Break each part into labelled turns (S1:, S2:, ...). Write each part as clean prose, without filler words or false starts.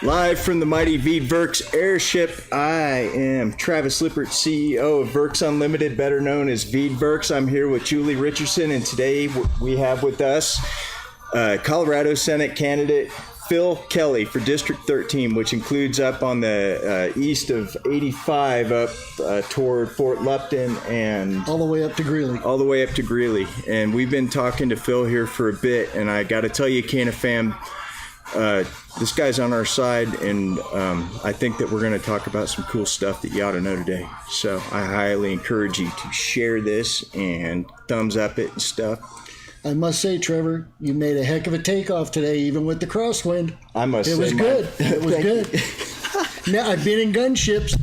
S1: Live from the Mighty Veedverks Airship, I am Travis Lippert, CEO of Verks Unlimited, better known as Veedverks. I'm here with Julie Richardson, and today we have with us Colorado Senate candidate Phil Kelley for District 13, which includes up on the east of 85 up toward Fort Lupton and
S2: all the way up to Greeley.
S1: All the way up to Greeley. And we've been talking to Phil here for a bit, and I got to tell you, Canna fam, this guy's on our side, and I think that we're going to talk about some cool stuff that you ought to know today. So I highly encourage you to share this and thumbs up it and stuff.
S2: I must say, Trevor, you made a heck of a takeoff today, even with the crosswind.
S1: I must say,
S2: it was good. It was good. Now, I've been in gunships,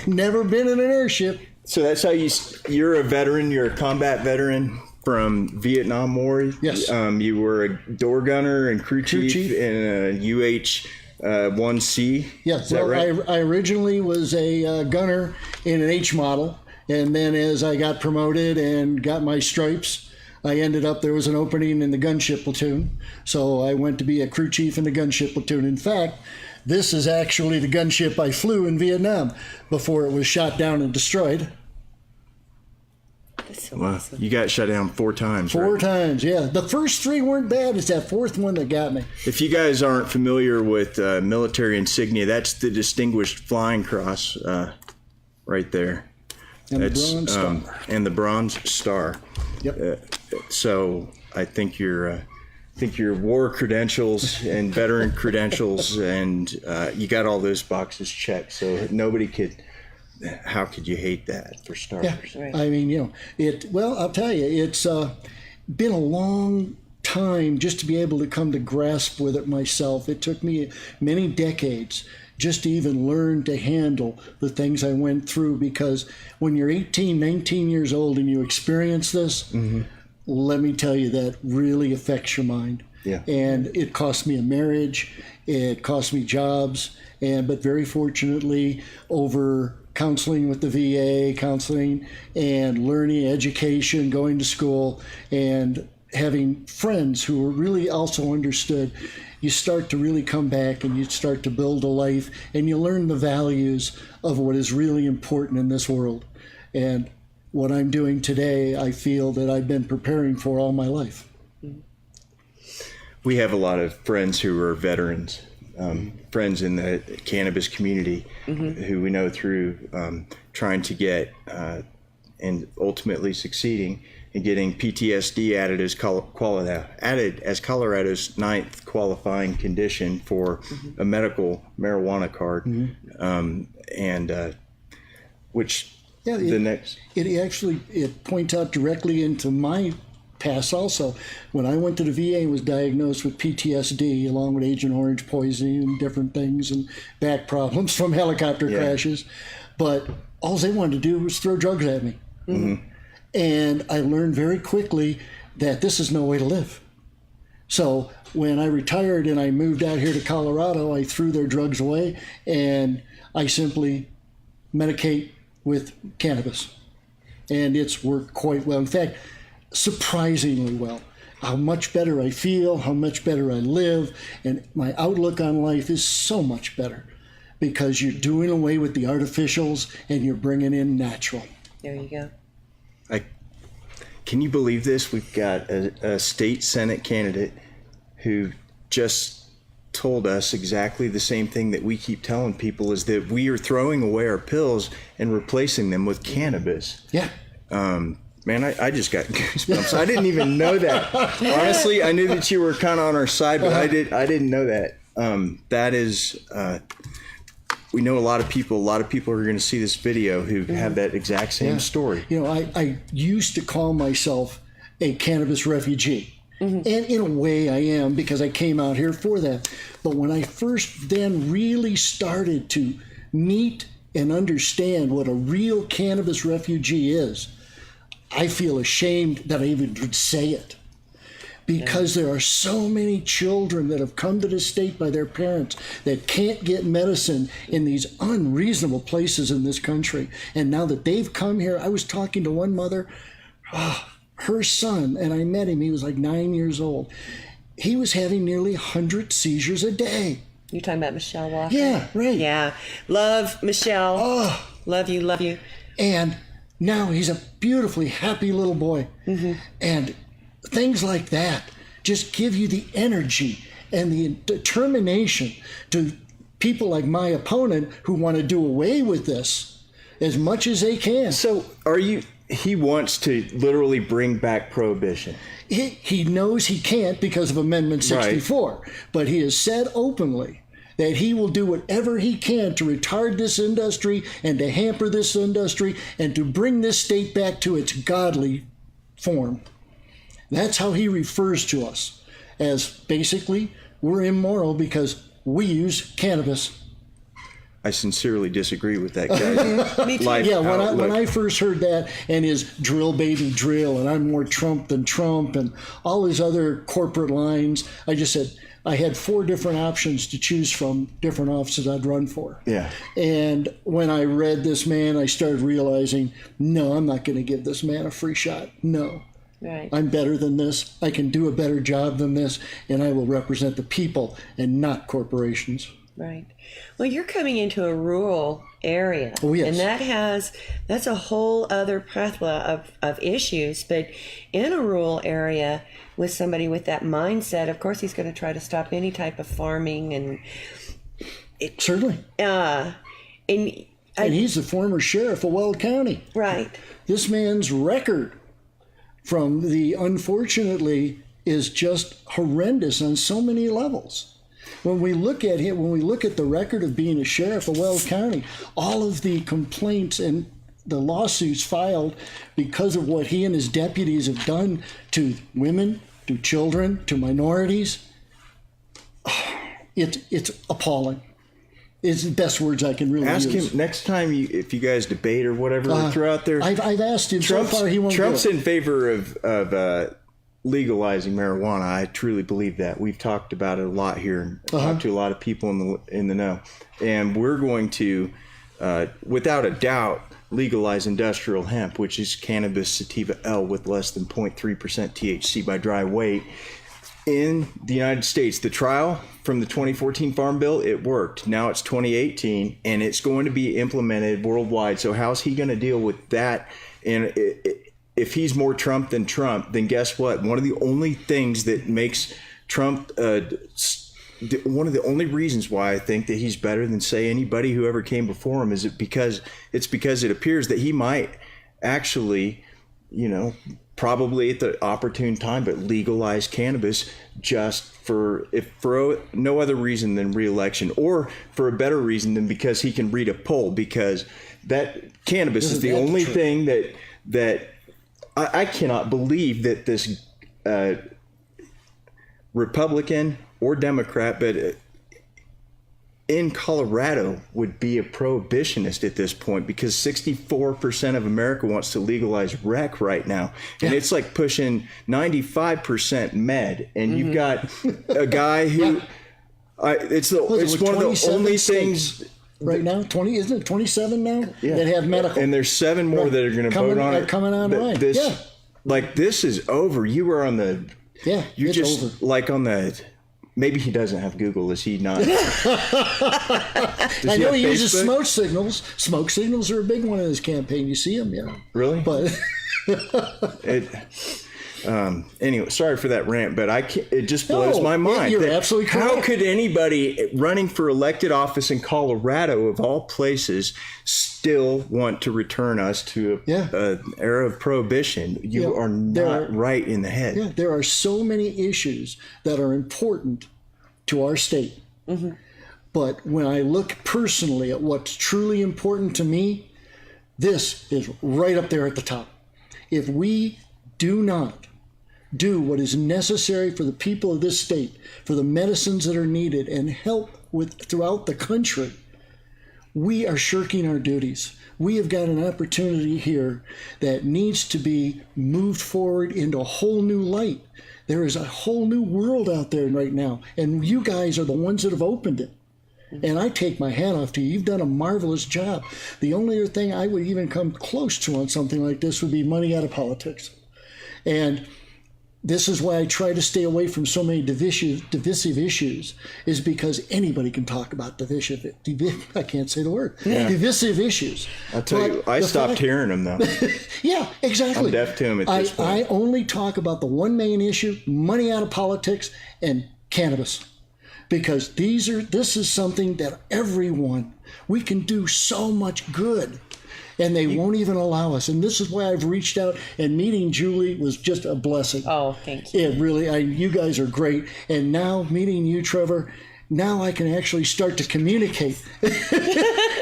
S2: never been in an airship.
S1: So that's how you're a veteran. You're a combat veteran from Vietnam War.
S2: Yes.
S1: You were a door gunner and crew chief in a UH-1C.
S2: Yes.
S1: Well, right?
S2: I originally was a gunner in an H model, and then as I got promoted and got my stripes, I ended up, there was an opening in the gunship platoon, so I went to be a crew chief in the gunship platoon. In fact, this is actually the gunship I flew in Vietnam before it was shot down and destroyed.
S3: That's so
S1: Well,
S3: awesome.
S1: you got shut down 4 times,
S2: Four
S1: right?
S2: times, yeah. The first 3 weren't bad. It's that 4th one that got me.
S1: If you guys aren't familiar with military insignia, that's the Distinguished Flying Cross right there.
S2: And the Bronze Star.
S1: And the Bronze Star.
S2: Yep.
S1: So I think your war credentials and veteran credentials, and you got all those boxes checked. So nobody could. How could you hate that, for starters?
S2: Yeah.
S3: Right.
S2: I mean, well, I'll tell you, it's been a long time just to be able to come to grasp with it myself. It took me many decades just to even learn to handle the things I went through, because when you're 18, 19 years old and you experience this, let me tell you, that really affects your mind.
S1: Yeah.
S2: And it cost me a marriage, it cost me jobs, but very fortunately, over counseling with the VA, counseling and learning, education, going to school, and having friends who really also understood, you start to really come back and you start to build a life, and you learn the values of what is really important in this world. And what I'm doing today, I feel that I've been preparing for all my life.
S1: We have a lot of friends who are veterans, friends in the cannabis community who we know through trying to get and ultimately succeeding in getting PTSD added as Colorado's 9th qualifying condition for a medical marijuana card, which
S2: it points out directly into my past also. When I went to the VA and was diagnosed with PTSD along with Agent Orange poisoning and different things and back problems from helicopter crashes, but all they wanted to do was throw drugs at me. And I learned very quickly that this is no way to live. So when I retired and I moved out here to Colorado, I threw their drugs away and I simply medicate with cannabis. And it's worked quite well. In fact, surprisingly well. How much better I feel, how much better I live, and my outlook on life is so much better because you're doing away with the artificials and you're bringing in natural.
S3: There you go.
S1: Can you believe this? We've got a state Senate candidate who just told us exactly the same thing that we keep telling people, is that we are throwing away our pills and replacing them with cannabis.
S2: Yeah.
S1: Man, I just got goosebumps. I didn't even know that. Honestly, I knew that you were kind of on our side, but I didn't know that. That is, we know a lot of people are going to see this video who have that exact same story.
S2: You know, I used to call myself a cannabis refugee. And in a way I am, because I came out here for that. But when I first then really started to meet and understand what a real cannabis refugee is, I feel ashamed that I even would say it. Because there are so many children that have come to this state by their parents that can't get medicine in these unreasonable places in this country. And now that they've come here, I was talking to one mother, her son, and I met him, he was like 9 years old. he was having nearly 100 seizures a day.
S3: You're talking about Michelle Walker?
S2: Yeah, right.
S3: Yeah. Love Michelle.
S2: Oh.
S3: Love you, love you.
S2: And now he's a beautifully happy little boy. And things like that just give you the energy and the determination to people like my opponent who want to do away with this as much as they can.
S1: So he wants to literally bring back prohibition.
S2: He knows he can't because of Amendment 64, but he has said openly that he will do whatever he can to retard this industry and to hamper this industry and to bring this state back to its godly form. That's how he refers to us, as basically we're immoral because we use cannabis.
S1: I sincerely disagree with that guy.
S3: Me too.
S2: Yeah, when I first heard that and his drill baby drill and I'm more Trump than Trump and all his other corporate lines, I just said, I had 4 different options to choose from, different offices I'd run for.
S1: Yeah.
S2: And when I read this man, I started realizing, no, I'm not going to give this man a free shot. No.
S3: Right.
S2: I'm better than this. I can do a better job than this, and I will represent the people and not corporations.
S3: Right. Well, you're coming into a rural area.
S2: Oh, yes.
S3: And that's a whole other plethora of issues. But in a rural area with somebody with that mindset, of course, he's going to try to stop any type of farming and
S2: Certainly.
S3: and
S2: he's the former sheriff of Weld County.
S3: right.
S2: This man's record from the unfortunately is just horrendous on so many levels. When we look at him, when we look at the record of being a sheriff of Weld County, all of the complaints and the lawsuits filed because of what he and his deputies have done to women, to children, to minorities, it's appalling. It's the best words I can really
S1: Ask
S2: use.
S1: him next time if you guys debate or whatever throw out there.
S2: I've asked him. So far, he won't
S1: Trump's
S2: do it.
S1: in favor of legalizing marijuana. I truly believe that. We've talked about it a lot here and talked to a lot of people in the know. And we're going to, without a doubt, legalize industrial hemp, which is cannabis sativa L with less than 0.3% THC by dry weight. In the United States, the trial from the 2014 Farm Bill, it worked. Now it's 2018, and it's going to be implemented worldwide. So how's he going to deal with that? And if he's more Trump, then guess what? One of the only things that makes Trump, one of the only reasons why I think that he's better than, say, anybody who ever came before him is because it appears that he might actually, probably at the opportune time, but legalize cannabis just for no other reason than re-election, or for a better reason than because he can read a poll, because that cannabis is the only thing that I cannot believe that this Republican or Democrat, but in Colorado would be a prohibitionist at this point, because 64% of America wants to legalize rec right now. And it's like pushing 95% med. And you've got a guy who, it's one of the only things
S2: right now, 20, isn't it 27 now that have medical?
S1: And there's 7 more that are going to vote on it.
S2: Coming online.
S1: This is over. You were on the, you're
S2: it's
S1: just
S2: over.
S1: like on the, maybe he doesn't have Google. Is he not?
S2: I know he uses smoke signals. Smoke signals are a big one in his campaign. You see them,
S1: Really?
S2: But
S1: anyway, sorry for that rant, but it just blows my mind.
S2: You're absolutely correct.
S1: How could anybody running for elected office in Colorado, of all places, still want to return us to an era of prohibition? You are not right in the head.
S2: Yeah, there are so many issues that are important to our state. Mm-hmm. But when I look personally at what's truly important to me, this is right up there at the top. If we do not do what is necessary for the people of this state, for the medicines that are needed, and help with throughout the country, we are shirking our duties. We have got an opportunity here that needs to be moved forward into a whole new light. There is a whole new world out there right now, and you guys are the ones that have opened it. And I take my hat off to you. You've done a marvelous job. The only other thing I would even come close to on something like this would be money out of politics. And this is why I try to stay away from so many divisive issues, is because anybody can talk about I can't say the word.
S1: Yeah.
S2: Divisive issues.
S1: I'll tell you, I stopped hearing them though.
S2: Yeah, exactly.
S1: I'm deaf to them at this point.
S2: I only talk about the one main issue, money out of politics and cannabis. Because this is something that we can do so much good. And they won't even allow us. And this is why I've reached out, and meeting Julie was just a blessing.
S3: Oh, thank you.
S2: It really, you guys are great. And now meeting you, Trevor, now I can actually start to communicate.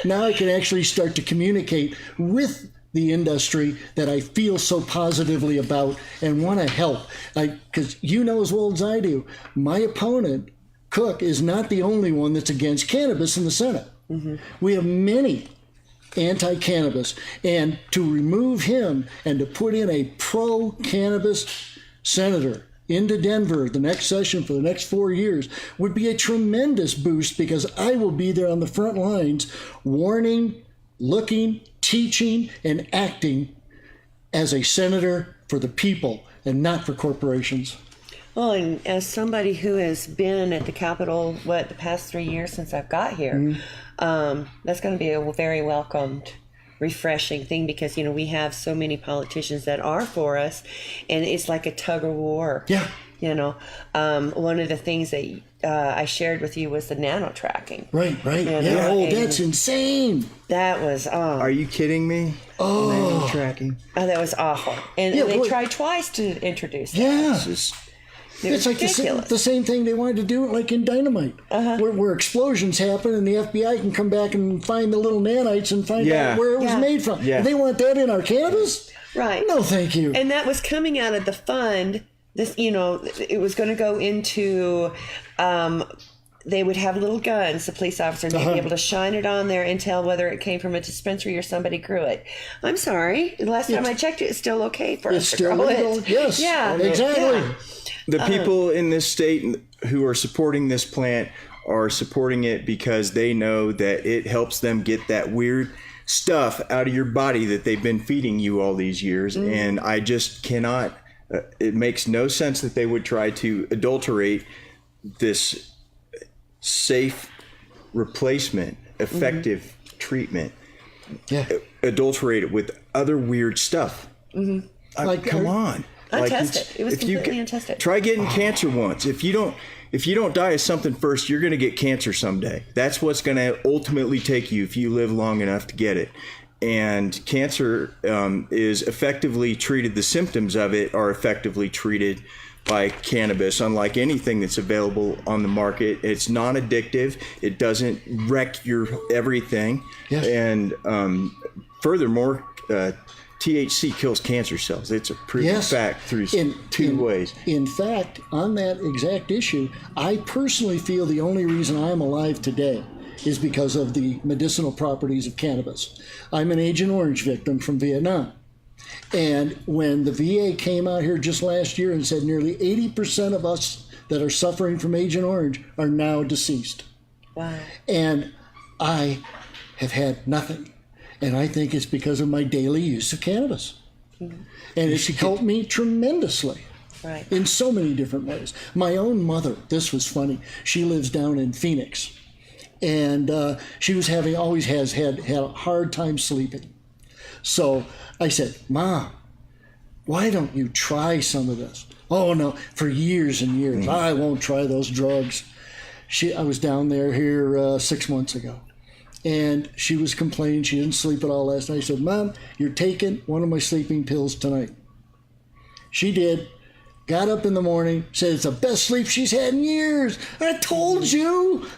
S2: Now I can actually start to communicate with the industry that I feel so positively about and want to help. Because you know as well as I do, my opponent, Cook, is not the only one that's against cannabis in the Senate. Mm-hmm. We have many anti-cannabis, and to remove him and to put in a pro-cannabis senator into Denver the next session for the next 4 years would be a tremendous boost, because I will be there on the front lines warning, looking, teaching, and acting as a senator for the people and not for corporations.
S3: Well, and as somebody who has been at the Capitol, the past 3 years since I've got here, that's going to be a very welcomed, refreshing thing, because, we have so many politicians that are for us, and it's like a tug of war.
S2: Yeah.
S3: One of the things that I shared with you was the nano tracking.
S2: Right. Yeah. Oh, that's insane.
S3: That was.
S1: Are you kidding me?
S2: Oh.
S1: Nano tracking.
S3: Oh, that was awful. And they tried twice to introduce that.
S2: Yeah. It's like the same thing they wanted to do, like in dynamite, where explosions happen and the FBI can come back and find the little nanites and find out where it was made from.
S1: Yeah.
S2: They want that in our cannabis?
S3: Right.
S2: No, thank you.
S3: And that was coming out of the fund. This, it was going to go into, they would have little guns, the police officer, and they'd be able to shine it on there and tell whether it came from a dispensary or somebody grew it. I'm sorry. The last time I checked it, it's still okay for us to grow it.
S2: Yes.
S3: Yeah.
S2: Exactly.
S3: Yeah.
S1: The people in this state who are supporting this plant are supporting it because they know that it helps them get that weird stuff out of your body that they've been feeding you all these years. And I just cannot, it makes no sense that they would try to adulterate this safe replacement, effective treatment, adulterate it with other weird stuff. Come on.
S3: Untested. It was completely untested.
S1: Try getting cancer once. If you don't die of something first, you're going to get cancer someday. That's what's going to ultimately take you if you live long enough to get it. And cancer is effectively treated. The symptoms of it are effectively treated by cannabis, unlike anything that's available on the market. It's non-addictive. It doesn't wreck your everything.
S2: Yes.
S1: And furthermore, THC kills cancer cells. It's a proven fact through two ways.
S2: In fact, on that exact issue, I personally feel the only reason I'm alive today is because of the medicinal properties of cannabis. I'm an Agent Orange victim from Vietnam. And when the VA came out here just last year and said nearly 80% of us that are suffering from Agent Orange are now deceased.
S3: Wow.
S2: And I have had nothing. And I think it's because of my daily use of cannabis. And it's helped me tremendously in so many different ways. My own mother, this was funny, she lives down in Phoenix. And she was always has had a hard time sleeping. So I said, Mom, why don't you try some of this? Oh, no, for years and years. I won't try those drugs. I was down here 6 months ago. And she was complaining she didn't sleep at all last night. I said, Mom, you're taking one of my sleeping pills tonight. She did. Got up in the morning, said it's the best sleep she's had in years. I told you.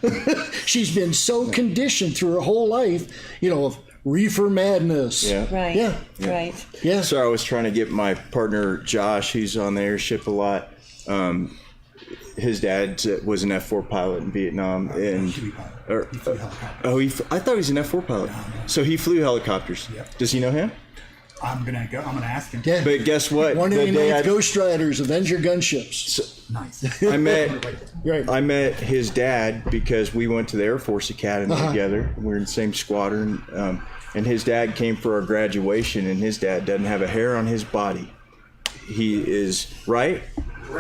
S2: She's been so conditioned through her whole life, of reefer madness.
S1: Yeah.
S3: Right.
S2: Yeah.
S3: Right.
S2: Yeah.
S1: So I was trying to get my partner, Josh, who's on the airship a lot. His dad was an F-4 pilot in Vietnam, and I thought he was an F-4 pilot. So he flew helicopters.
S4: Yep.
S1: Does he know him?
S4: I'm gonna ask him.
S2: Yeah.
S1: But guess what?
S2: One of the 89th Ghost Riders, Avenger Gunships.
S4: Nice.
S1: I met his dad because we went to the Air Force Academy together. We were in the same squadron, and his dad came for our graduation, and his dad doesn't have a hair on his body. He is right.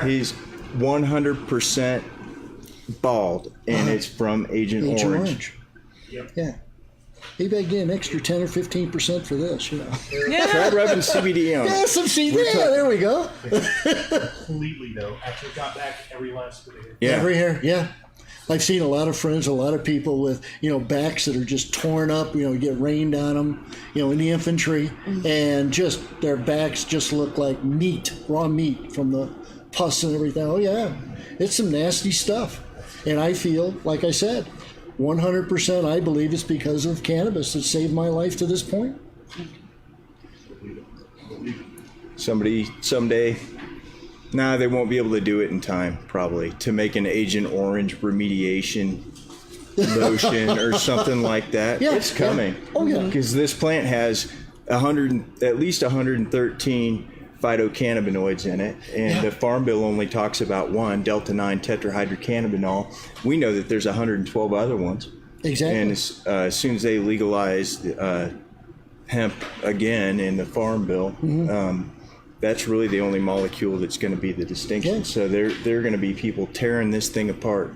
S1: He's 100% bald, and it's from Agent Orange.
S4: Yep.
S2: Yeah. Maybe I get an extra 10 or 15% for this, you know.
S1: Try rubbing CBD on it.
S2: Yeah, some CD. Yeah, there we go.
S5: Completely though. Actually got back every last bit of it.
S1: Yeah.
S2: Every hair, yeah. I've seen a lot of friends, a lot of people with, backs that are just torn up, get rained on them, in the infantry, and just their backs just look like meat, raw meat from the pus and everything. Oh, yeah. It's some nasty stuff. And I feel, like I said, 100% I believe it's because of cannabis that saved my life to this point.
S1: Somebody someday, they won't be able to do it in time, probably, to make an Agent Orange remediation lotion or something like that.
S2: Yeah,
S1: it's coming.
S2: Yeah. Oh, yeah.
S1: Because this plant has at least 113 phytocannabinoids in it, and the Farm Bill only talks about one, Delta-9 tetrahydrocannabinol. We know that there's 112 other ones.
S2: Exactly.
S1: And as soon as they legalize hemp again in the Farm Bill, that's really the only molecule that's going to be the distinction.
S2: Yeah.
S1: So there are going to be people tearing this thing apart.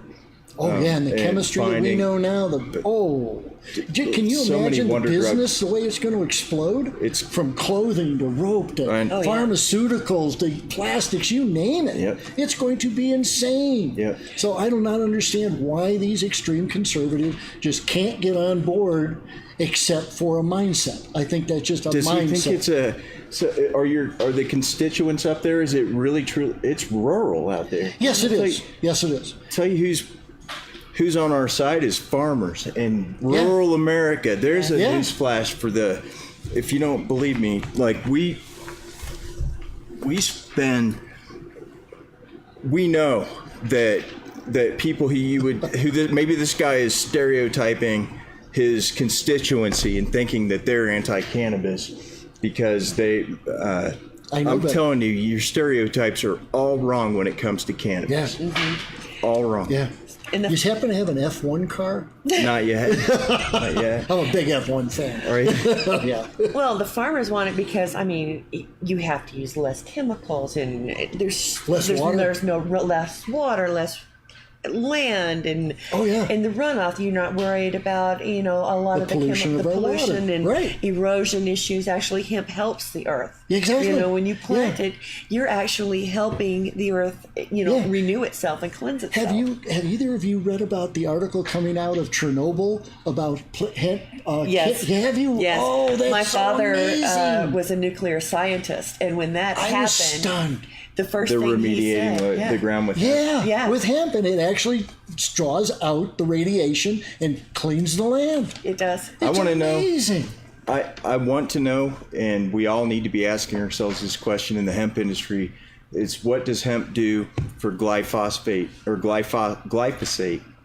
S2: Oh, yeah, and the chemistry that we know now, can you
S1: so many
S2: imagine the
S1: wonder
S2: business, the way it's going to explode?
S1: It's
S2: from clothing to rope to pharmaceuticals to plastics, you name it.
S1: Yep.
S2: It's going to be insane.
S1: Yep.
S2: So I do not understand why these extreme conservatives just can't get on board except for a mindset. I think that's just a mindset.
S1: Does he think are the constituents up there, is it really true? It's rural out there.
S2: Yes, it is. Yes, it is.
S1: Tell you who's on our side is farmers in rural America. There's a news flash for if you don't believe me, like we know that people maybe this guy is stereotyping his constituency and thinking that they're anti-cannabis because I'm telling you, your stereotypes are all wrong when it comes to cannabis.
S2: Yeah.
S1: All wrong.
S2: Yeah. You happen to have an F1 car?
S1: Not yet. Not yet.
S2: I'm a big F1 fan.
S1: Right?
S2: Yeah.
S3: Well, the farmers want it because, you have to use less chemicals and there's
S2: less water.
S3: There's less water, less land, and and the runoff. You're not worried about a lot of the pollution and erosion issues. Actually, hemp helps the earth.
S2: Exactly.
S3: When you plant it, you're actually helping the earth renew itself and cleanse itself.
S2: Have either of you read about the article coming out of Chernobyl about hemp?
S3: Yes.
S2: Have you?
S3: Yes.
S2: Oh, that's
S3: my father
S2: amazing.
S3: Was a nuclear scientist, and when that happened,
S2: I was stunned.
S3: The first
S1: They're
S3: thing he
S1: remediating
S3: said,
S1: the ground with hemp.
S2: Yeah, with hemp, and it actually draws out the radiation and cleans the land.
S3: It does.
S1: I want to know.
S2: Amazing.
S1: I want to know, and we all need to be asking ourselves this question in the hemp industry: is what does hemp do for glyphosate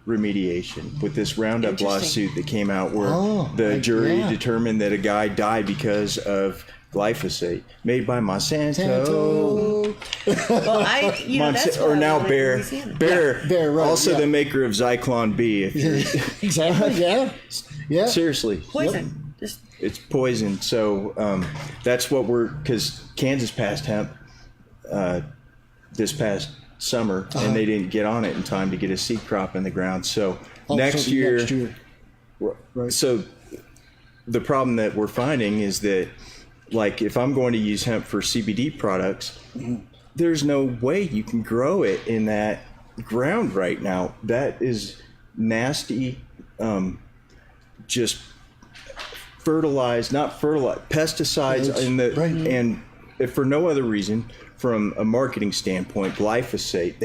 S1: remediation with this Roundup lawsuit that came out where the jury determined that a guy died because of glyphosate made by Monsanto.
S3: Well, that's
S1: or now Bayer.
S2: Bayer, right,
S1: also the maker of Zyklon B. If you're,
S2: Exactly. Yeah.
S1: seriously,
S3: poison.
S1: it's poison. So that's what because Kansas passed hemp this past summer, and they didn't get on it in time to get a seed crop in the ground. So next year.
S2: Right.
S1: So the problem that we're finding is that, like, if I'm going to use hemp for CBD products, there's no way you can grow it in that ground right now. That is nasty, just pesticides in the and if for no other reason, from a marketing standpoint, glyphosate,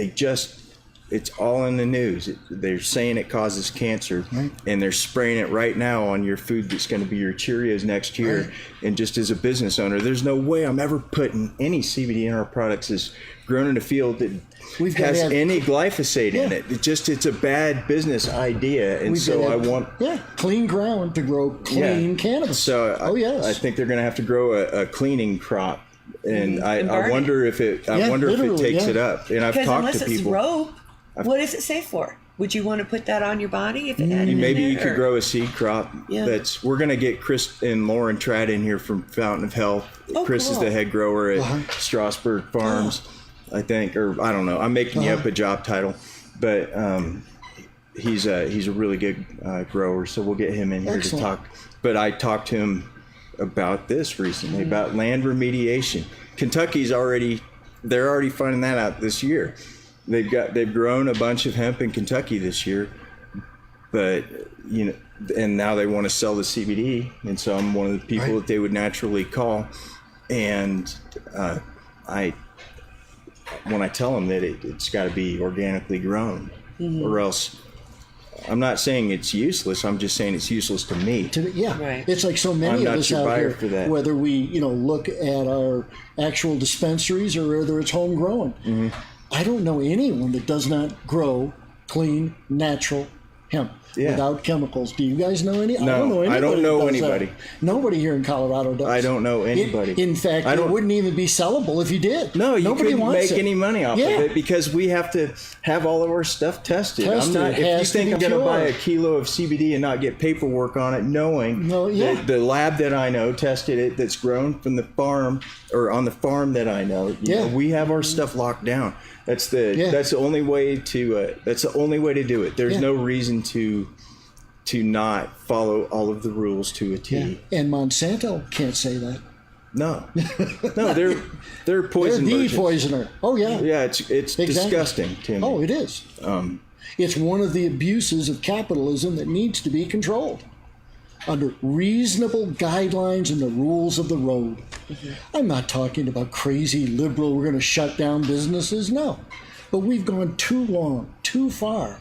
S1: it's all in the news. They're saying it causes cancer, and they're spraying it right now on your food that's going to be your Cheerios next year. Right. And just as a business owner, there's no way I'm ever putting any CBD in our products that's grown in a field that has any glyphosate in it. It's a bad business idea, and so I want
S2: clean ground to grow clean cannabis.
S1: So I think they're going to have to grow a cleaning crop. And I wonder if it takes it up. And I've talked to people.
S3: Unless it's rope, what is it safe for? Would you want to put that on your body if it had
S1: maybe you could grow a seed crop. We're going to get Chris and Lauren Tradd in here from Fountain of Health. Chris is the head grower at Strasburg Farms. I think, or I don't know. I'm making up a job title, but he's a really good grower, so we'll get him in here
S2: Excellent.
S1: to talk. But I talked to him about this recently, about land remediation. Kentucky's they're already finding that out this year. They've grown a bunch of hemp in Kentucky this year, but and now they want to sell the CBD, and so I'm one of the people that they would naturally call. And when I tell them that it's got to be organically grown, or else. I'm not saying it's useless. I'm just saying it's useless to me.
S3: Right.
S2: It's like so many of us out here.
S1: For that.
S2: Whether we, look at our actual dispensaries or whether it's homegrown. Mm-hmm. I don't know anyone that does not grow clean, natural hemp without chemicals. Do you guys know any?
S1: No,
S2: I don't know anybody.
S1: I don't know anybody.
S2: That. Nobody here in Colorado does.
S1: I don't know anybody.
S2: In fact, it wouldn't even be sellable if you did.
S1: No, you
S2: Nobody
S1: couldn't
S2: wants
S1: make any money off of it because we have to have all of our stuff tested. If you think I'm going to buy a kilo of CBD and not get paperwork on it, knowing that the lab that I know tested it, that's grown from the farm or on the farm that I know, we have our stuff locked down. That's the only way to do it. There's no reason to not follow all of the rules to a T.
S2: Yeah. And Monsanto can't say that.
S1: No, they're poison.
S2: They're the
S1: merchants.
S2: poisoner. Oh yeah.
S1: Yeah, it's disgusting to me.
S2: Oh, it is. It's one of the abuses of capitalism that needs to be controlled under reasonable guidelines and the rules of the road. Mm-hmm. I'm not talking about crazy liberal, we're going to shut down businesses. No. But we've gone too long, too far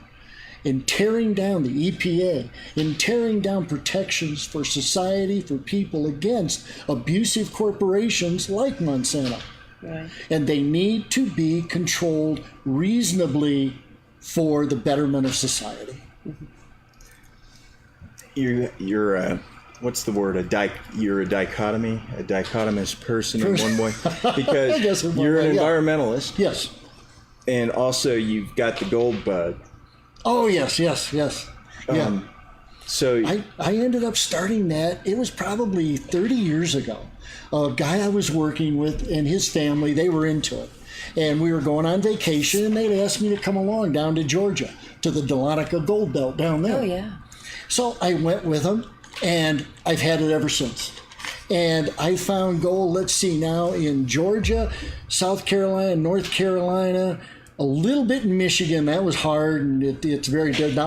S2: in tearing down the EPA, in tearing down protections for society, for people against abusive corporations like Monsanto.
S3: Right.
S2: And they need to be controlled reasonably for the betterment of society.
S3: Mm-hmm.
S1: You're what's the word? You're a dichotomous person in one way, because you're an environmentalist.
S2: Yes.
S1: And also you've got the gold bug.
S2: Oh yes. Yeah.
S1: So
S2: I ended up starting that. It was probably 30 years ago. A guy I was working with and his family, they were into it. And we were going on vacation, and they'd asked me to come along down to Georgia, to the Dahlonega Gold Belt down there.
S3: Oh, yeah.
S2: So I went with them, and I've had it ever since. And I found gold, let's see now, in Georgia, South Carolina, North Carolina, a little bit in Michigan. That was hard, and it's very good.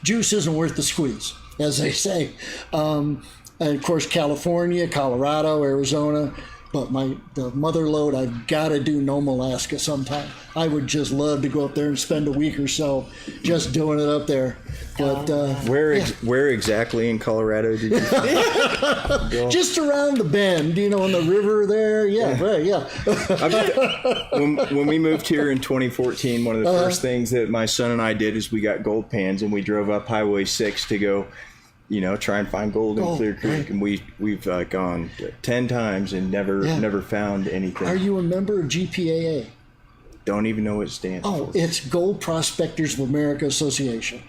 S2: Juice isn't worth the squeeze, as they say. And of course, California, Colorado, Arizona. But the mother lode, I've got to do Nome, Alaska sometime. I would just love to go up there and spend a week or so just doing it up there. But
S1: where exactly in Colorado did you go?
S2: Just around the bend, on the river there. Right.
S1: When we moved here in 2014, one of the first things that my son and I did is we got gold pans and we drove up Highway 6 to go, try and find gold in Clear Creek, and we've gone 10 times and never found anything.
S2: Are you a member of GPAA?
S1: Don't even know what it stands for.
S2: It's Gold Prospectors of America Association.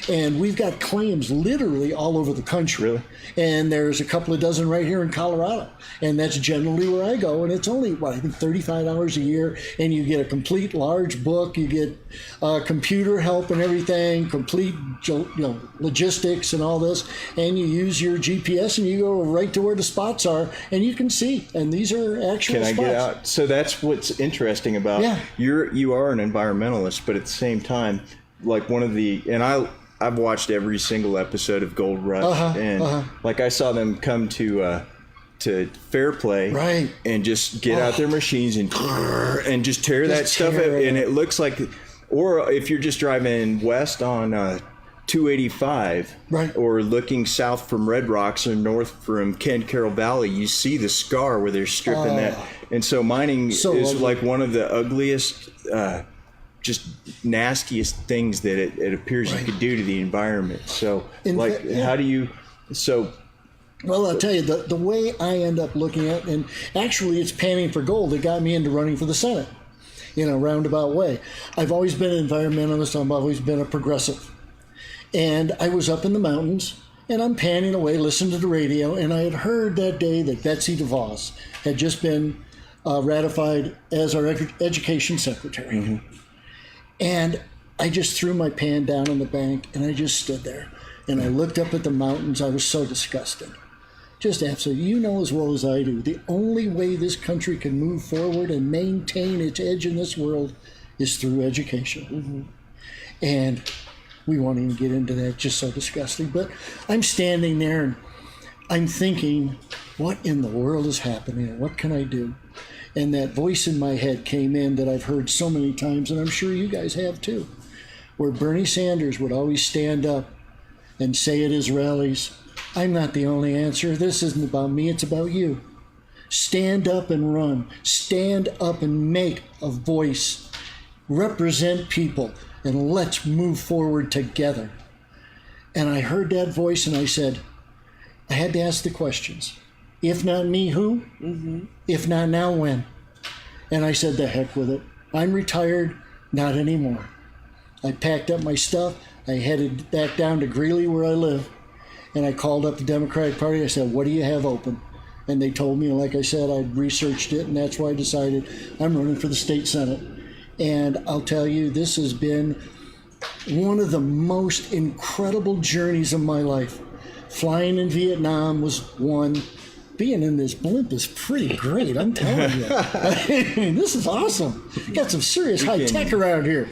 S2: And we've got claims literally all over the country.
S1: Really?
S2: And there's a couple of dozen right here in Colorado. And that's generally where I go. And it's only, I think $35 a year. And you get a complete large book. You get computer help and everything, complete logistics and all this. And you use your GPS and you go right to where the spots are. And you can see. And these are actual spots.
S1: Can I get out? So that's what's interesting about you are an environmentalist, but at the same time, like I've watched every single episode of Gold Rush, like I saw them come to Fairplay,
S2: right,
S1: and just get out their machines and just tear that stuff up, and it looks like, or if you're just driving west on 285,
S2: right,
S1: or looking south from Red Rocks or north from Ken Carroll Valley, you see the scar where they're stripping that, and so mining is ugly. Like one of the ugliest. Just nastiest things that it appears you could do to the environment. So, how do you? So,
S2: well, I'll tell you the way I end up looking at, and actually, it's panning for gold that got me into running for the Senate, in a roundabout way. I've always been an environmentalist. I've always been a progressive, and I was up in the mountains, and I'm panning away, listening to the radio, and I had heard that day that Betsy DeVos had just been ratified as our education secretary. Mm-hmm. And I just threw my pan down on the bank and I just stood there. And I looked up at the mountains. I was so disgusted. Just absolutely. You know as well as I do, the only way this country can move forward and maintain its edge in this world is through education. Mm-hmm. And we won't even get into that, just so disgusting. But I'm standing there and I'm thinking, what in the world is happening? What can I do? And that voice in my head came in that I've heard so many times, and I'm sure you guys have too, where Bernie Sanders would always stand up and say at his rallies, I'm not the only answer. This isn't about me, it's about you. Stand up and run. Stand up and make a voice. Represent people, and let's move forward together. And I heard that voice and I said, I had to ask the questions. If not me, who? Mm-hmm. If not now, when? And I said, the heck with it. I'm retired, not anymore. I packed up my stuff. I headed back down to Greeley where I live. And I called up the Democratic Party. I said, what do you have open? And they told me, like I said, I'd researched it, and that's why I decided I'm running for the state Senate. And I'll tell you, this has been one of the most incredible journeys of my life. Flying in Vietnam was one. Being in this blimp is pretty great, I'm telling you. I mean, this is awesome. Got some serious high tech around here.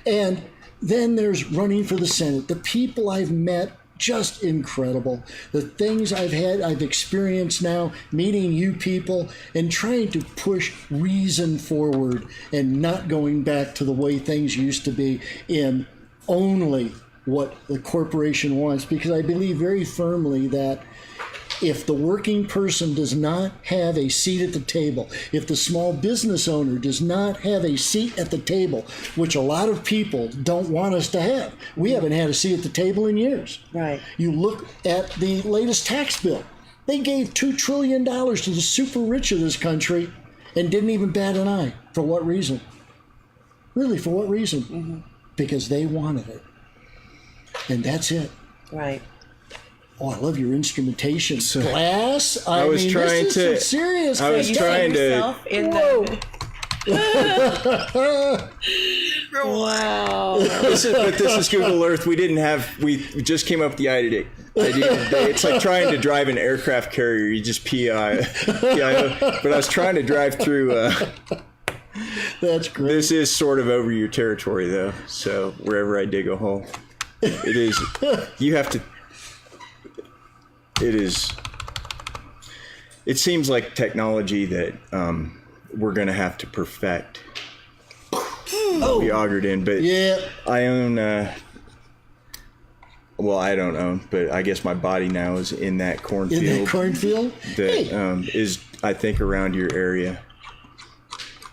S2: And then there's running for the Senate. The people I've met, just incredible. The things I've experienced now, meeting you people and trying to push reason forward and not going back to the way things used to be in only what the corporation wants. Because I believe very firmly that if the working person does not have a seat at the table, if the small business owner does not have a seat at the table, which a lot of people don't want us to have. We haven't had a seat at the table in years.
S3: Right.
S2: You look at the latest tax bill. They gave $2 trillion to the super rich of this country and didn't even bat an eye. For what reason? Really, for what reason? Mm-hmm. Because they wanted it. And that's it.
S3: Right.
S2: Oh, I love your instrumentation. Glass?
S1: I was
S2: mean,
S1: trying
S2: this is some serious.
S1: I was
S3: You
S1: trying
S3: see
S1: to.
S3: yourself in wow.
S1: This is Google Earth. We just came up with the idea. It's like trying to drive an aircraft carrier. You just PI. But I was trying to drive through.
S2: That's great.
S1: This is sort of over your territory, though. So wherever I dig a hole, it is. You have to. It is. It seems like technology that we're going to have to perfect. Be augured in, but
S2: yeah.
S1: I own. Well, I don't own, but I guess my body now is in that cornfield.
S2: In that cornfield?
S1: That is, I think, around your area.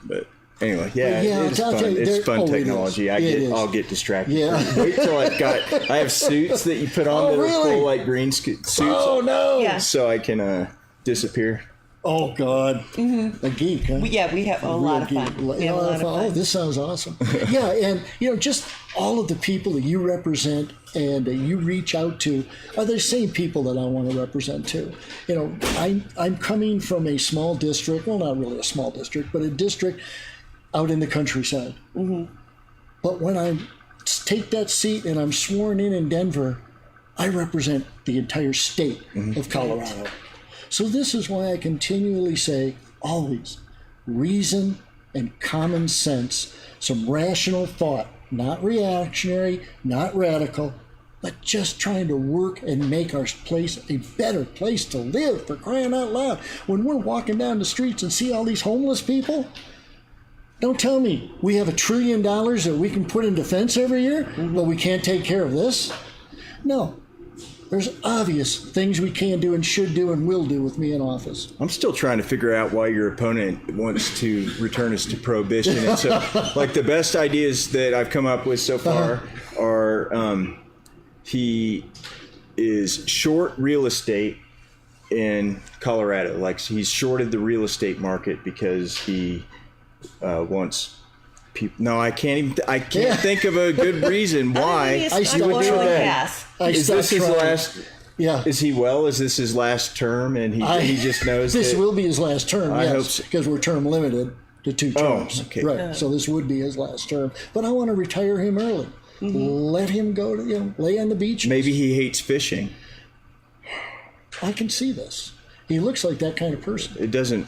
S1: But anyway, it's fun. It's fun technology. I'll get distracted.
S2: Yeah.
S1: Wait till I have suits that you put on that are full like green suits.
S2: Oh no!
S3: Yeah.
S1: So I can disappear.
S2: Oh God, a geek, huh?
S3: Yeah, we have a lot of fun. We have a lot of fun.
S2: Oh, this sounds awesome. Yeah, and just all of the people that you represent and you reach out to are the same people that I want to represent too. I'm coming from a small district. Well, not really a small district, but a district out in the countryside. Mm-hmm. But when I take that seat and I'm sworn in Denver, I represent the entire state of Colorado. So this is why I continually say, always, reason and common sense, some rational thought, not reactionary, not radical, but just trying to work and make our place a better place to live, for crying out loud. When we're walking down the streets and see all these homeless people, don't tell me we have $1 trillion that we can put in defense every year, but we can't take care of this. No. There's obvious things we can do and should do and will do with me in office.
S1: I'm still trying to figure out why your opponent wants to return us to prohibition. And so, like, the best ideas that I've come up with so far are he is short real estate in Colorado. Like, he's shorted the real estate market because he wants people. No, I can't think of a good reason why.
S3: I
S1: you would try that.
S3: gas.
S1: Is this his last?
S2: Yeah.
S1: Is he well? Is this his last term, and he just knows
S2: this
S1: that
S2: will be his last term?
S1: I
S2: yes,
S1: hope so.
S2: because we're term limited to 2 terms.
S1: okay.
S2: Right. So this would be his last term. But I want to retire him early. Let him go to lay on the beach.
S1: maybe he hates fishing?
S2: I can see this. He looks like that kind of person.
S1: It doesn't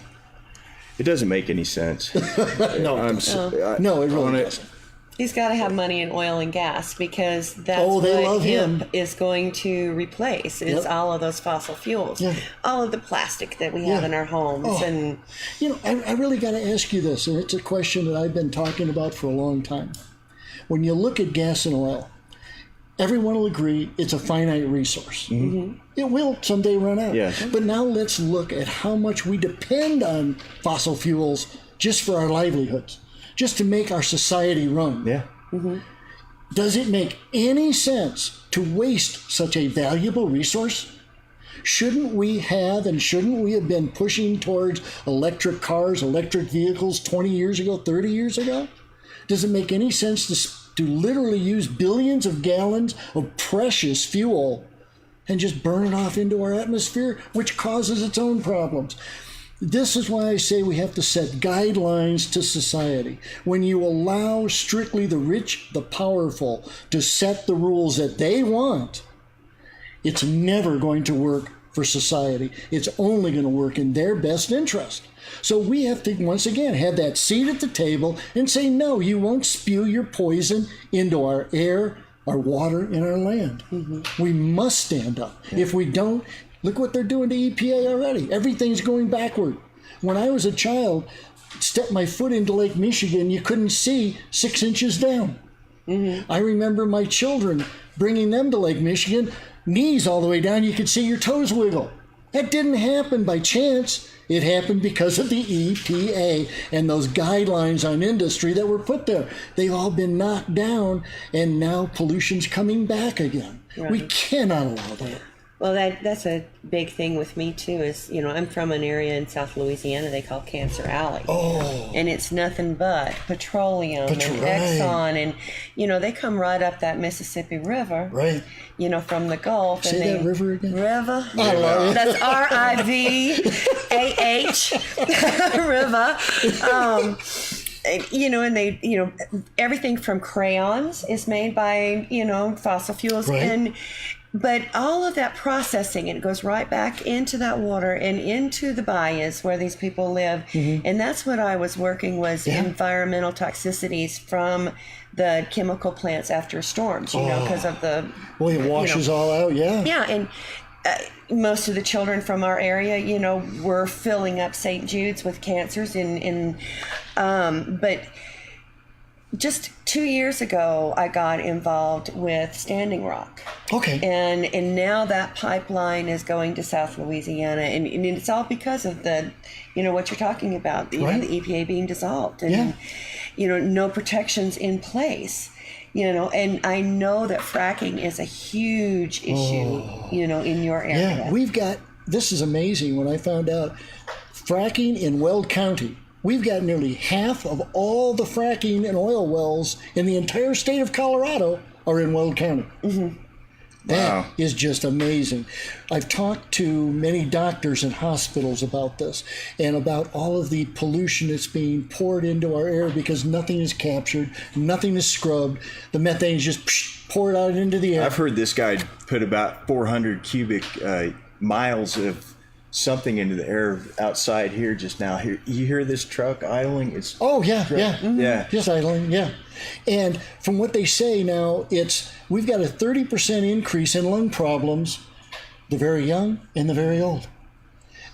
S1: make any sense.
S2: No, no, it really doesn't.
S3: He's got to have money in oil and gas because that's
S2: they
S3: what
S2: love him.
S3: hemp is going to replace is
S2: Yep.
S3: all of those fossil fuels,
S2: Yeah.
S3: all of the plastic that we have
S2: Yeah.
S3: in our homes.
S2: Oh.
S3: And
S2: I really got to ask you this, and it's a question that I've been talking about for a long time. When you look at gas and oil, everyone will agree it's a finite resource. It will someday run out.
S1: Yeah.
S2: But now let's look at how much we depend on fossil fuels just for our livelihoods, just to make our society run.
S1: Yeah.
S2: Does it make any sense to waste such a valuable resource? Shouldn't we have been pushing towards electric cars, electric vehicles 20 years ago, 30 years ago? Does it make any sense to literally use billions of gallons of precious fuel and just burn it off into our atmosphere, which causes its own problems? This is why I say we have to set guidelines to society. When you allow strictly the rich, the powerful to set the rules that they want, it's never going to work for society. It's only going to work in their best interest. So we have to, once again, have that seat at the table and say, no, you won't spew your poison into our air, our water, and our land. We must stand up. If we don't, look what they're doing to EPA already. Everything's going backward. When I was a child, stepped my foot into Lake Michigan, you couldn't see 6 inches down. I remember my children bringing them to Lake Michigan, knees all the way down, you could see your toes wiggle. That didn't happen by chance. It happened because of the EPA and those guidelines on industry that were put there. They've all been knocked down, and now pollution's coming back again.
S3: Right.
S2: We cannot allow that.
S3: well, that's a big thing with me too. Is I'm from an area in South Louisiana they call Cancer Alley.
S2: Oh.
S3: And it's nothing but petroleum and Exxon, and they come right up that Mississippi River.
S2: Right.
S3: From the Gulf.
S2: Say that river again.
S3: River.
S2: I love it.
S3: That's RIVAH. River. And they, everything from crayons is made by, fossil fuels.
S2: Right.
S3: But all of that processing, it goes right back into that water and into the bayous where these people live. And that's what I was working was environmental toxicities from the chemical plants after storms, because of the...
S2: Well, it washes all out, yeah.
S3: Yeah, and most of the children from our area, were filling up St. Jude's with cancers. But just 2 years ago, I got involved with Standing Rock.
S2: Okay.
S3: And now that pipeline is going to South Louisiana, and it's all because of the, what you're talking about, the EPA being dissolved, and no protections in place. And I know that fracking is a huge issue, in your area.
S2: Yeah, this is amazing when I found out fracking in Weld County. We've got nearly half of all the fracking and oil wells in the entire state of Colorado are in Weld County. That is just amazing. I've talked to many doctors and hospitals about this and about all of the pollution that's being poured into our air because nothing is captured, nothing is scrubbed. The methane is just poured out into the air.
S1: I've heard this guy put about 400 cubic miles of something into the air outside here just now. Here, you hear this truck idling? It's
S2: yeah. Just idling, yeah. And from what they say now, we've got a 30% increase in lung problems, the very young and the very old.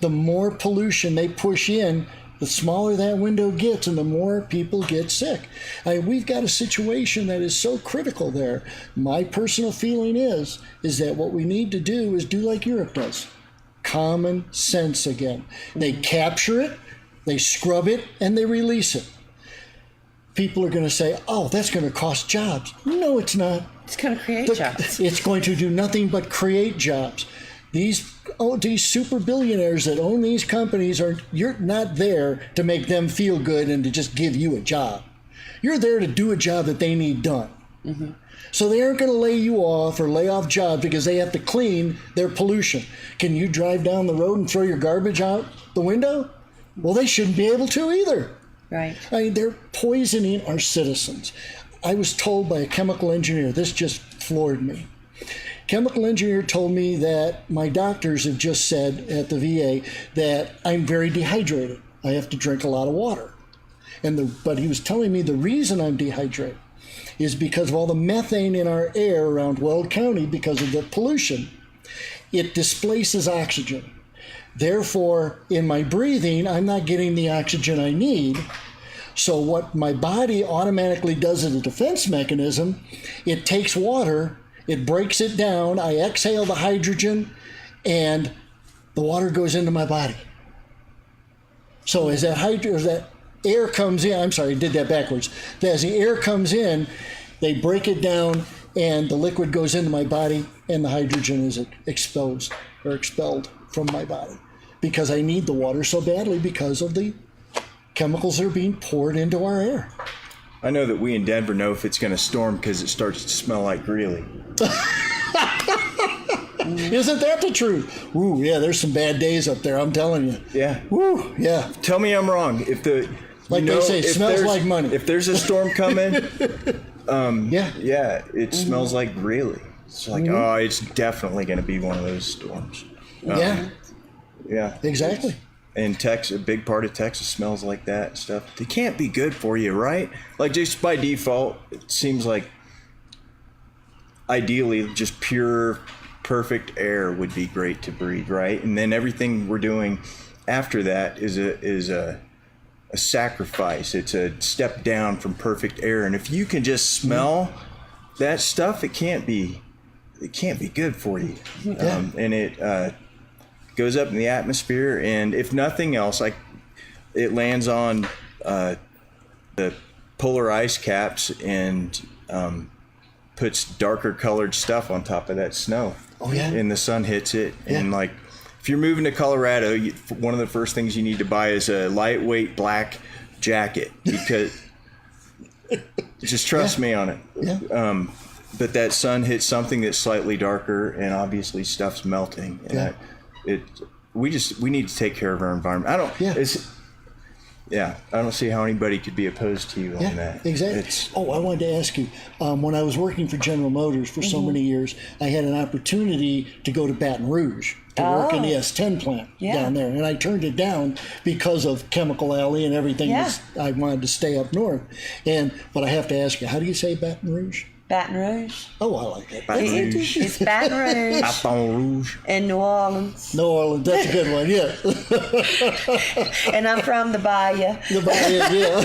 S2: The more pollution they push in, the smaller that window gets and the more people get sick. We've got a situation that is so critical there. My personal feeling is that what we need to do is do like Europe does. Common sense again. They capture it, they scrub it, and they release it. People are going to say, oh, that's going to cost jobs. No, it's not.
S3: It's going to create jobs.
S2: It's going to do nothing but create jobs. These super billionaires that own these companies you're not there to make them feel good and to just give you a job. You're there to do a job that they need done. So they aren't going to lay you off or lay off jobs because they have to clean their pollution. Can you drive down the road and throw your garbage out the window? Well, they shouldn't be able to either.
S3: Right.
S2: I mean, they're poisoning our citizens. I was told by a chemical engineer, this just floored me. Chemical engineer told me that my doctors have just said at the VA that I'm very dehydrated. I have to drink a lot of water. But he was telling me the reason I'm dehydrated is because of all the methane in our air around Weld County because of the pollution. It displaces oxygen. Therefore, in my breathing, I'm not getting the oxygen I need. So what my body automatically does as a defense mechanism, it takes water, it breaks it down, I exhale the hydrogen, and the water goes into my body. So as that air comes in, I'm sorry, I did that backwards. As the air comes in, they break it down, and the liquid goes into my body, and the hydrogen is expelled from my body. Because I need the water so badly because of the chemicals that are being poured into our air.
S1: I know that we in Denver know if it's going to storm because it starts to smell like Greeley.
S2: Isn't that the truth? Ooh, yeah, there's some bad days up there, I'm telling you.
S1: Yeah.
S2: Woo, yeah.
S1: Tell me I'm wrong. If the
S2: Like they say, it smells like money.
S1: If there's a storm coming,
S2: yeah,
S1: it smells like Greeley. It's like, oh, it's definitely going to be one of those storms. Yeah.
S2: Exactly.
S1: And Texas, a big part of Texas smells like that stuff. They can't be good for you, right? Like just by default, it seems like ideally just pure, perfect air would be great to breathe, right? And then everything we're doing after that is a sacrifice. It's a step down from perfect air. And if you can just smell that stuff, it can't be good for you. And it goes up in the atmosphere, and if nothing else, it lands on the polar ice caps and puts darker colored stuff on top of that snow.
S2: Oh yeah.
S1: And the sun hits it, and like if you're moving to Colorado, one of the first things you need to buy is a lightweight black jacket because just trust me on it.
S2: Yeah.
S1: But that sun hits something that's slightly darker, and obviously stuff's melting. And we need to take care of our environment. I don't see how anybody could be opposed to you on that.
S2: Exactly. I wanted to ask you, when I was working for General Motors for so many years, I had an opportunity to go to Baton Rouge to work in the S10 plant down there. And I turned it down because of Chemical Alley and everything. I wanted to stay up north. But I have to ask you, how do you say Baton Rouge?
S3: Baton Rouge.
S2: Oh, I like that.
S1: Baton Rouge.
S3: It's Baton Rouge.
S1: Baton Rouge.
S3: And New Orleans.
S2: New Orleans, that's a good one, yeah.
S3: And I'm from the Bayou.
S2: The Bayou, yeah.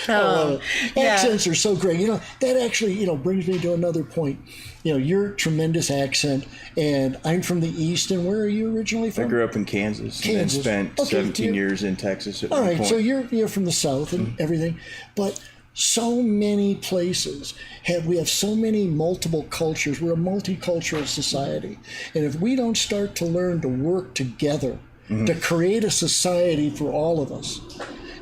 S2: I love it. Accents are so great. That actually, brings me to another point. Your tremendous accent, and I'm from the East, and where are you originally from?
S1: I grew up in Kansas. And then spent 17 years in Texas at one point.
S2: So you're from the South and everything, but so many places we have so many multiple cultures. We're a multicultural society, and if we don't start to learn to work together to create a society for all of us,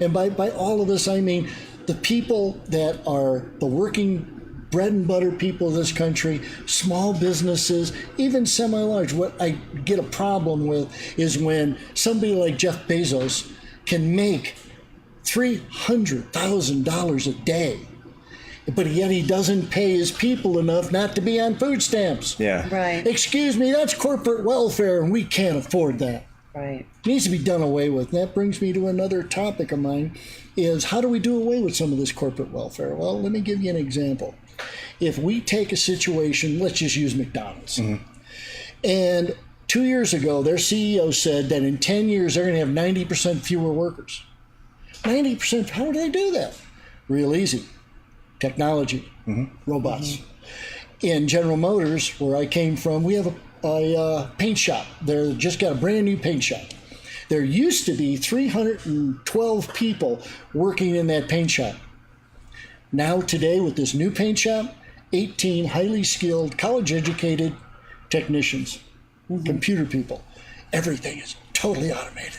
S2: and by all of us I mean the people that are the working bread and butter people of this country, small businesses, even semi-large. What I get a problem with is when somebody like Jeff Bezos can make $300,000 a day, but yet he doesn't pay his people enough not to be on food stamps.
S1: Yeah.
S3: Right.
S2: Excuse me, that's corporate welfare, and we can't afford that.
S3: Right.
S2: It needs to be done away with. And that brings me to another topic of mine, is how do we do away with some of this corporate welfare? Well, let me give you an example. If we take a situation, let's just use McDonald's. And 2 years ago, their CEO said that in 10 years, they're going to have 90% fewer workers. 90%. How do they do that? Real easy. Technology. Robots. In General Motors, where I came from, we have a paint shop. They're just got a brand new paint shop. There used to be 312 people working in that paint shop. Now today, with this new paint shop, 18 highly skilled, college-educated technicians, computer people. Everything is totally automated.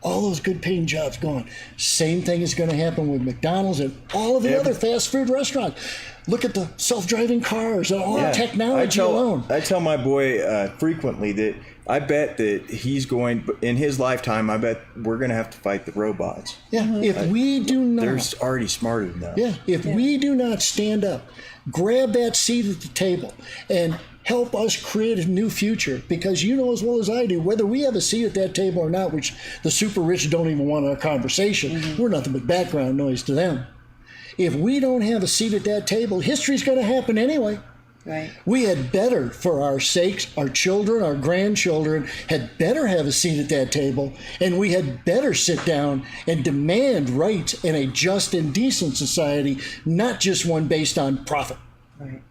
S2: All those good paying jobs gone. Same thing is going to happen with McDonald's and all of the other fast food restaurants. Look at the self-driving cars and all the technology alone.
S1: I tell my boy frequently that I bet that he's going, in his lifetime, I bet we're going to have to fight the robots.
S2: Yeah, if we do not.
S1: They're already smarter than us.
S2: Yeah, if we do not stand up, grab that seat at the table, and help us create a new future, because you know as well as I do, whether we have a seat at that table or not, which the super rich don't even want our conversation, we're nothing but background noise to them. If we don't have a seat at that table, history's going to happen anyway.
S3: Right.
S2: We had better, for our sakes, our children, our grandchildren, had better have a seat at that table, and we had better sit down and demand rights in a just and decent society, not just one based on profit.
S3: Right.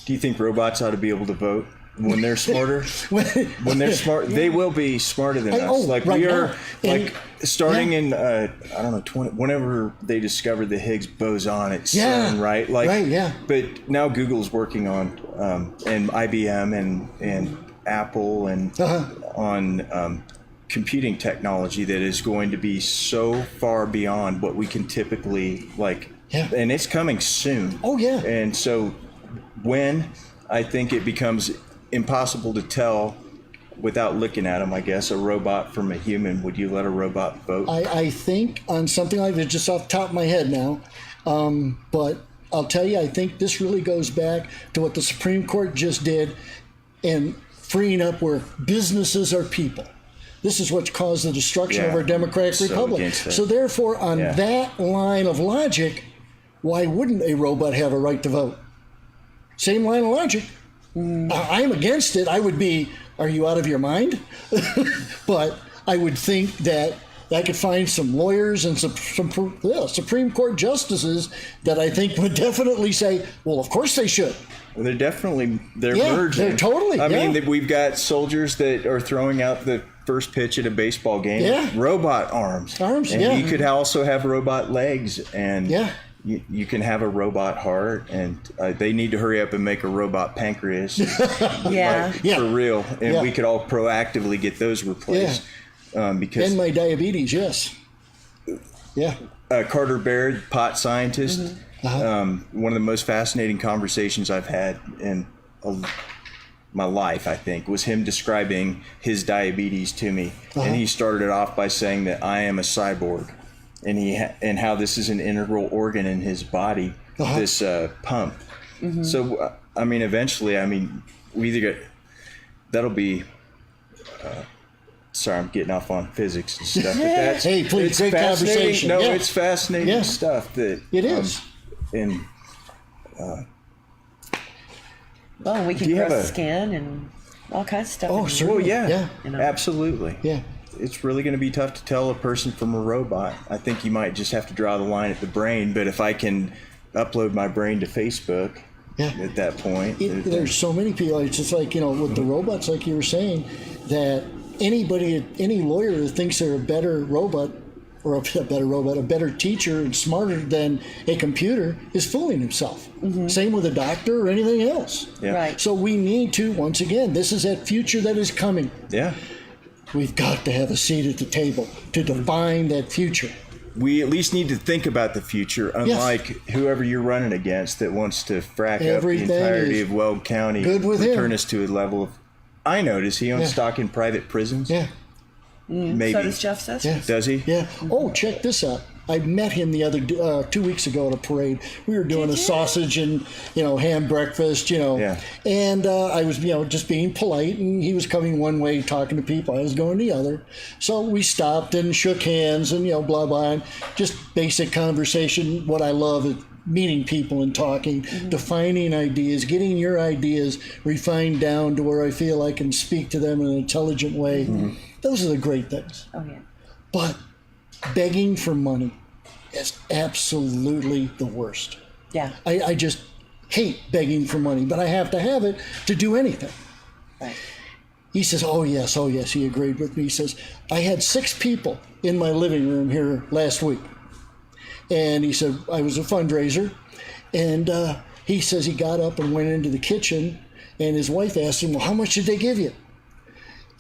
S1: Do you think robots ought to be able to vote when they're smarter? When they're smart, they will be smarter than us. Like
S2: right
S1: we are,
S2: now.
S1: like starting in I don't know, whenever they discovered the Higgs boson at CERN, right? Like, But now Google's working on and IBM and Apple and on computing technology that is going to be so far beyond what we can typically and it's coming soon.
S2: Oh yeah.
S1: And so when I think it becomes impossible to tell without looking at them, I guess, a robot from a human. Would you let a robot vote?
S2: I think on something like that, just off the top of my head now, but I'll tell you, I think this really goes back to what the Supreme Court just did in freeing up where businesses are people. This is what caused the destruction of our democratic republic. So therefore, on that line of logic, why wouldn't a robot have a right to vote? Same line of logic. I'm against it. I would be, are you out of your mind? But I would think that I could find some lawyers and some Supreme Court justices that I think would definitely say, well, of course they should.
S1: Well, they're merging.
S2: They're totally.
S1: I mean, we've got soldiers that are throwing out the first pitch at a baseball game.
S2: Yeah.
S1: Robot arms. And you could also have robot legs, and you can have a robot heart, and they need to hurry up and make a robot pancreas. For real. And we could all proactively get those replaced. Because
S2: and my diabetes, yes. Yeah.
S1: Carter Baird, pot scientist, one of the most fascinating conversations I've had in my life, I think, was him describing his diabetes to me. And he started it off by saying that I am a cyborg. And how this is an integral organ in his body, this pump. So, I mean, eventually, we either get, that'll be, sorry, I'm getting off on physics and stuff. But that's,
S2: hey, please, great conversation.
S1: No, it's fascinating stuff that
S2: it is.
S1: And
S3: we can grow skin and all kinds of stuff.
S2: Oh, certainly.
S1: Well, absolutely.
S2: Yeah.
S1: It's really going to be tough to tell a person from a robot. I think you might just have to draw the line at the brain. But if I can upload my brain to Facebook at that point.
S2: There's so many people. It's just like, with the robots, like you were saying, that any lawyer who thinks they're a better robot or a better teacher and smarter than a computer is fooling himself. Same with a doctor or anything else.
S1: Yeah.
S3: Right.
S2: So we need to, once again, this is that future that is coming.
S1: Yeah.
S2: We've got to have a seat at the table to define that future.
S1: We at least need to think about the future, unlike whoever you're running against that wants to frack up the entirety of Weld County.
S2: Good with him.
S1: Turn us to a level of, I know, does he own stock in private prisons?
S2: Yeah.
S1: Maybe.
S3: So does Jeff Sessions.
S2: Yeah.
S1: Does he?
S2: Yeah. Oh, check this out. I met him the other 2 weeks ago at a parade. We were doing a sausage and ham breakfast, and I was just being polite, and he was coming one way talking to people. I was going the other, so we stopped and shook hands and blah blah, and just basic conversation. What I love is meeting people and talking, defining ideas, getting your ideas refined down to where I feel I can speak to them in an intelligent way. Those are the great things.
S3: Oh yeah.
S2: But begging for money is absolutely the worst.
S3: Yeah.
S2: I just hate begging for money, but I have to have it to do anything.
S3: Right.
S2: He says, oh yes, he agreed with me. He says, I had 6 people in my living room here last week. And he said, I was a fundraiser. And he says he got up and went into the kitchen, and his wife asked him, well, how much did they give you?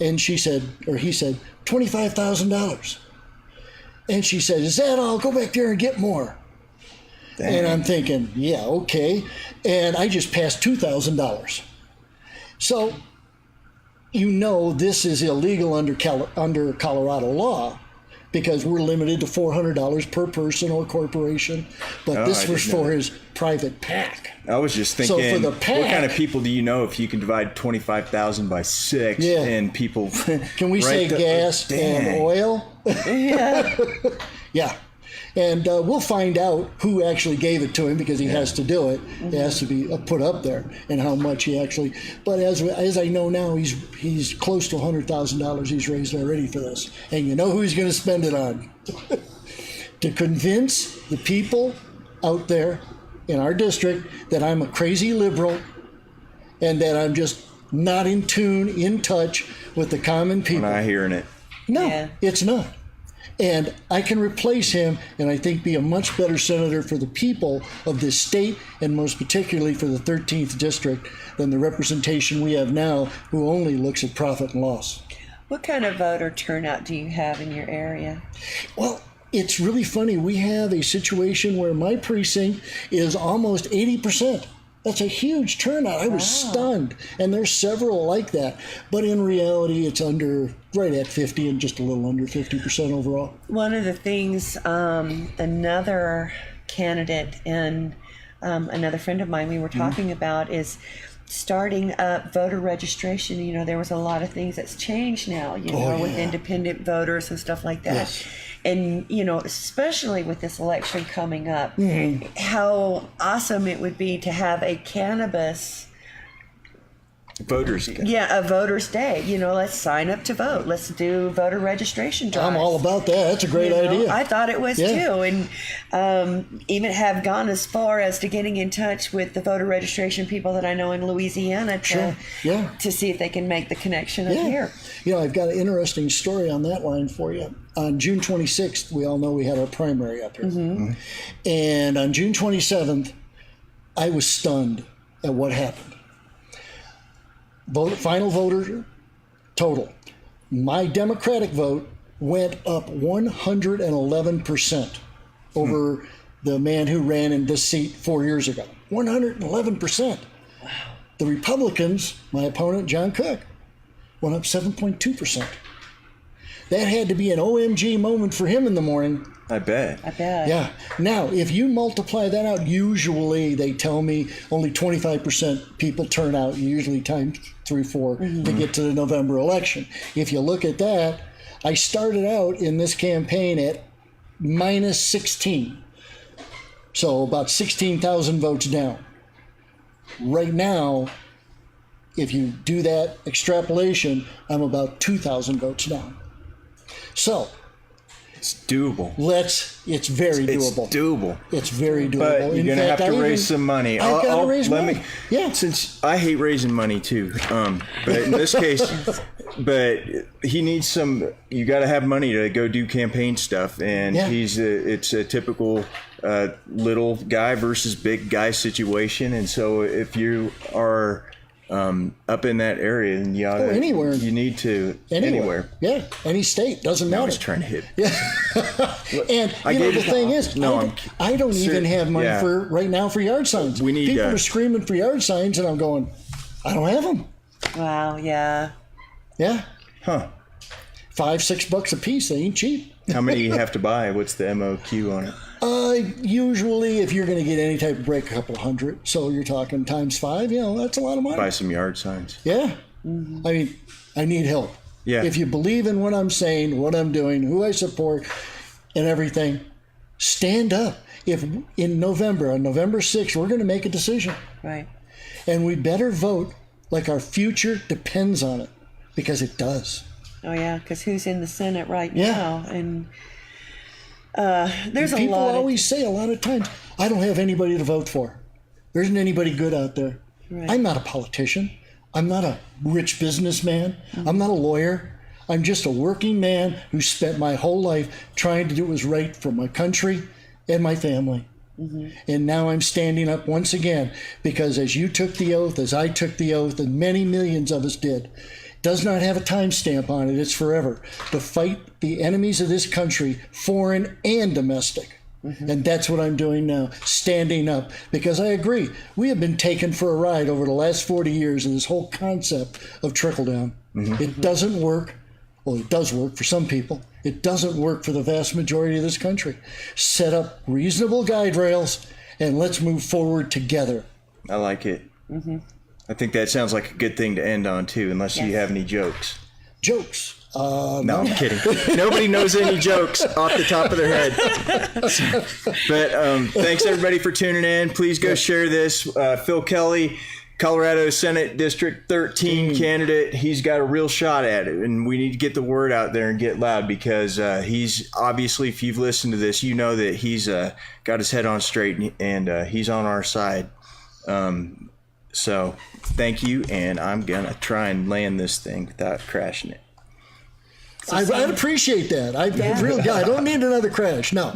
S2: And she said, or he said, $25,000. And she said, is that all? Go back there and get more. Dang. And I'm thinking, yeah, okay. And I just passed $2,000. So, this is illegal under Colorado law, because we're limited to $400 per person or corporation. But this was for his private pack.
S1: I was just thinking,
S2: so for the pack,
S1: what kind of people do you know if you can divide 25,000 by 6 and people...
S2: Can we say gas and oil?
S3: Yeah.
S2: Yeah. And we'll find out who actually gave it to him, because he has to do it. It has to be put up there, and how much he actually. But as I know now, he's close to $100,000 he's raised already for this. And you know who he's going to spend it on? To convince the people out there in our district that I'm a crazy liberal, and that I'm just not in touch with the common people.
S1: I'm not hearing it.
S2: No, it's not. And I can replace him, and I think be a much better senator for the people of this state, and most particularly for the 13th district, than the representation we have now, who only looks at profit and loss.
S3: What kind of voter turnout do you have in your area?
S2: Well, it's really funny. We have a situation where my precinct is almost 80%. That's a huge turnout. I was stunned. And there's several like that. But in reality, it's right at 50 and just a little under 50% overall.
S3: One of the things, another candidate and another friend of mine we were talking about is starting up voter registration. There was a lot of things that's changed now, with independent voters and stuff like that.
S2: Yes.
S3: And, especially with this election coming up, how awesome it would be to have a cannabis
S1: Voters Day.
S3: Yeah, a Voters Day. Let's sign up to vote. Let's do voter registration drives.
S2: I'm all about that. That's a great idea.
S3: I thought it was too. And even have gone as far as to getting in touch with the voter registration people that I know in Louisiana to see if they can make the connection up here.
S2: I've got an interesting story on that line for you. On June 26th, we all know we had our primary up here. Mm-hmm. And on June 27th, I was stunned at what happened. Final voter total. My Democratic vote went up 111% over the man who ran in this seat 4 years ago. 111%. Wow. The Republicans, my opponent, John Cook, went up 7.2%. That had to be an OMG moment for him in the morning.
S1: I bet.
S2: Yeah. Now, if you multiply that out, usually they tell me only 25% people turn out, usually times 3-4 to get to the November election. If you look at that, I started out in this campaign at minus 16. So about 16,000 votes down. Right now, if you do that extrapolation, I'm about 2,000 votes down. So
S1: it's doable.
S2: It's very doable.
S1: It's doable.
S2: It's very doable.
S1: But you're going to have to raise some money.
S2: I've got to raise money.
S1: Since I hate raising money too, but in this case, but he needs you got to have money to go do campaign stuff. And it's a typical little guy versus big guy situation. And so if you are up in that area, and
S2: anywhere.
S1: You need to anywhere.
S2: Yeah, any state doesn't matter.
S1: I was trying to hit.
S2: Yeah, and the thing is, I don't even have money for right now for yard signs.
S1: We need
S2: people are screaming for yard signs, and I'm going, I don't have them.
S3: Wow. Yeah.
S2: Yeah.
S1: Huh.
S2: $5-6 a piece. They ain't cheap.
S1: How many you have to buy? What's the MOQ on it?
S2: Usually, if you're going to get any type of break, a couple hundred. So you're talking times 5. That's a lot of money.
S1: Buy some yard signs.
S2: Yeah. Mm-hmm. I mean, I need help.
S1: Yeah.
S2: If you believe in what I'm saying, what I'm doing, who I support, and everything, stand up. If in November, on November 6th, we're going to make a decision.
S3: Right.
S2: And we better vote like our future depends on it, because it does.
S3: Oh, yeah, because who's in the Senate right now? And there's
S2: people always say a lot of times, I don't have anybody to vote for. There isn't anybody good out there. Right. I'm not a politician. I'm not a rich businessman. Mm-hmm. I'm not a lawyer. I'm just a working man who spent my whole life trying to do what was right for my country and my family. Mm-hmm. And now I'm standing up once again, because as you took the oath, as I took the oath, and many millions of us did, does not have a timestamp on it. It's forever. To fight the enemies of this country, foreign and domestic. And that's what I'm doing now, standing up. Because I agree, we have been taken for a ride over the last 40 years in this whole concept of trickle-down. It doesn't work. Well, it does work for some people. It doesn't work for the vast majority of this country. Set up reasonable guide rails, and let's move forward together.
S1: I like it. I think that sounds like a good thing to end on, too, unless you have any jokes.
S2: Jokes.
S1: No, I'm kidding. Nobody knows any jokes off the top of their head. But thanks, everybody, for tuning in. Please go share this. Phil Kelley, Colorado Senate District 13 candidate. He's got a real shot at it, and we need to get the word out there and get loud because he's obviously, if you've listened to this, you know that he's got his head on straight and he's on our side. So thank you, and I'm going to try and land this thing without crashing it.
S2: I'd appreciate that. I don't need another crash. No.